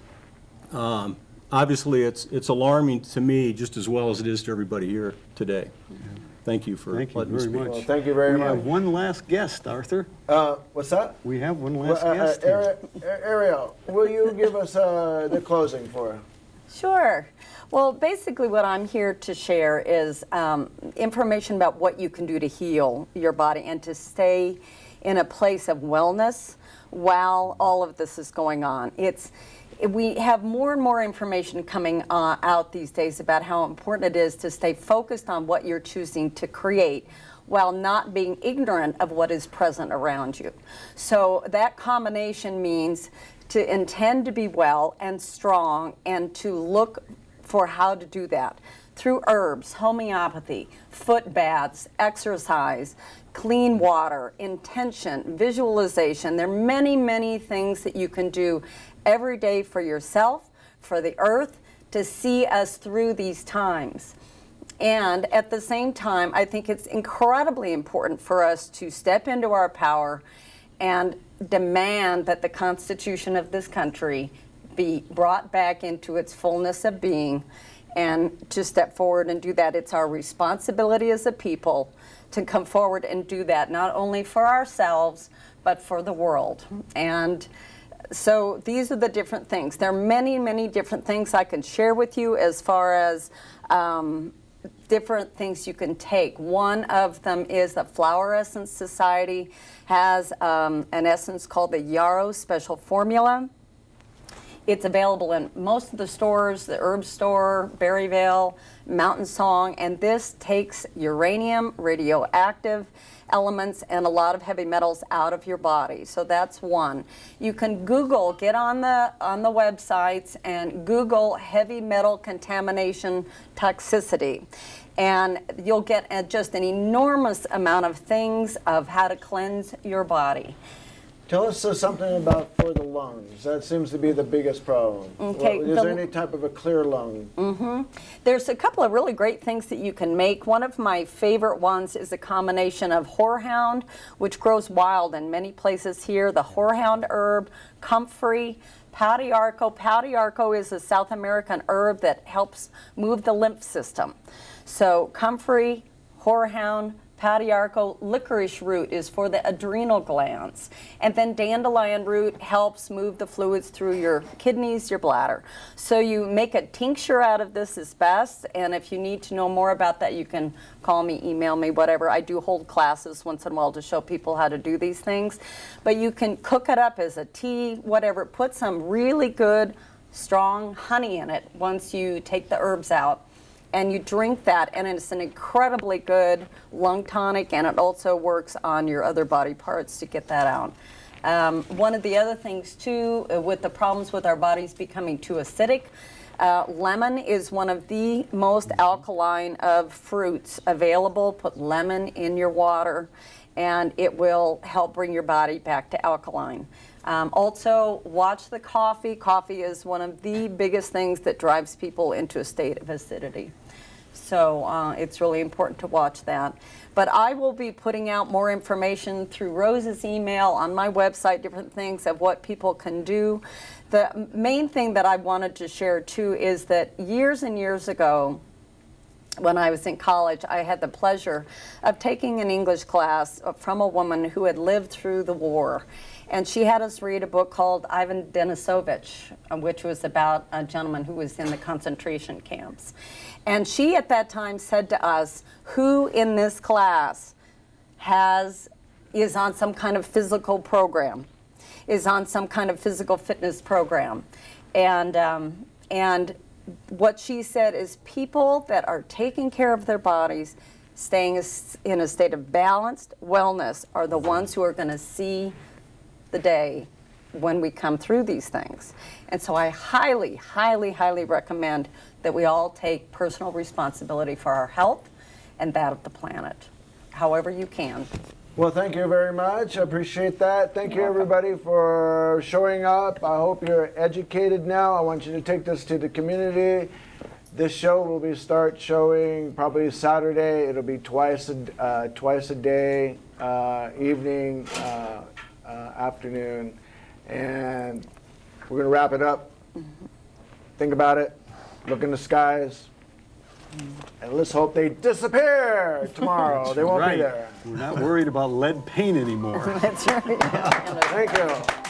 Speaker 11: obviously it's alarming to me just as well as it is to everybody here today. Thank you for letting me speak.
Speaker 1: Well, thank you very
Speaker 5: We
Speaker 1: much.
Speaker 5: have one last guest, Arthur.
Speaker 1: What's that?
Speaker 5: We have one last guest here.
Speaker 1: Ariel, will you give us the closing for us?
Speaker 9: Sure. Well, basically what I'm here to share is information about what you can do to heal your body and to stay in a place of wellness while all of this is going on. We have more and more information coming out these days about how important it is to stay focused on what you're choosing to create while not being ignorant of what is present around you. So that combination means to intend to be well and strong and to look for how to do that through herbs, homeopathy, foot baths, exercise, clean water, intention, visualization. There are many, many things that you can do every day for yourself, for the earth, to see us through these times. And at the same time, I think it's incredibly important for us to step into our power and demand that the Constitution of this country be brought back into its fullness of being, and to step forward and do that. It's our responsibility as a people to come forward and do that, not only for ourselves, but for the world. And so these are the different things. There are many, many different things I can share with you as far as different things you can take. One of them is the Flower Essence Society has an essence called the Yarrow Special Formula. It's available in most of the stores, the Herb Store, Berryvale, Mountain Song, and this takes uranium, radioactive elements, and a lot of heavy metals out of your body. So that's one. You can Google, get on the websites and Google heavy metal contamination toxicity. And you'll get just an enormous amount of things of how to cleanse your body.
Speaker 1: Tell us something about for the lungs. That seems to be the biggest problem.
Speaker 9: Okay,
Speaker 1: Is there any type of a clear lung?
Speaker 9: There's a couple of really great things that you can make. One of my favorite ones is a combination of horehound, which grows wild in many places here, the horehound herb, comfrey, Paudiarco. Paudiarco is a South American herb that helps move the lymph system. So comfrey, horehound, Paudiarco, licorice root is for the adrenal glands. And then dandelion root helps move the fluids through your kidneys, your bladder. So you make a tincture out of this is best. And if you need to know more about that, you can call me, email me, whatever. I do hold classes once in a while to show people how to do these things. But you can cook it up as a tea, whatever. Put some really good, strong honey in it once you take the herbs out. And you drink that, and it's an incredibly good lung tonic, and it also works on your other body parts to get that out. One of the other things, too, with the problems with our bodies becoming too acidic, lemon is one of the most alkaline of fruits available. Put lemon in your water, and it will help bring your body back to alkaline. Also, watch the coffee. Coffee is one of the biggest things that drives people into a state of acidity. So it's really important to watch that. But I will be putting out more information through Rose's email, on my website, different things of what people can do. The main thing that I wanted to share too is that years and years ago, when I was in college, I had the pleasure of taking an English class from a woman who had lived through the war. And she had us read a book called Ivan Denisovich, which was about a gentleman who was in the concentration camps. And she at that time said to us, who in this class is on some kind of physical program, is on some kind of physical fitness program? And what she said is people that are taking care of their bodies, staying in a state of balanced wellness, are the ones who are going to see the day when we come through these things. And so I highly, highly, highly recommend that we all take personal responsibility for our health and that of the planet, however you can.
Speaker 1: Well, thank you very much. I appreciate that. Thank you, everybody, for showing up. I hope you're educated now. I want you to take this to the community. This show will start showing probably Saturday. It'll be twice a day, evening, afternoon, and we're going to wrap it up. Think about it. Look in the skies. And let's hope they disappear tomorrow. They won't be there.
Speaker 5: We're not worried about lead paint anymore.
Speaker 9: That's right.
Speaker 1: Thank you.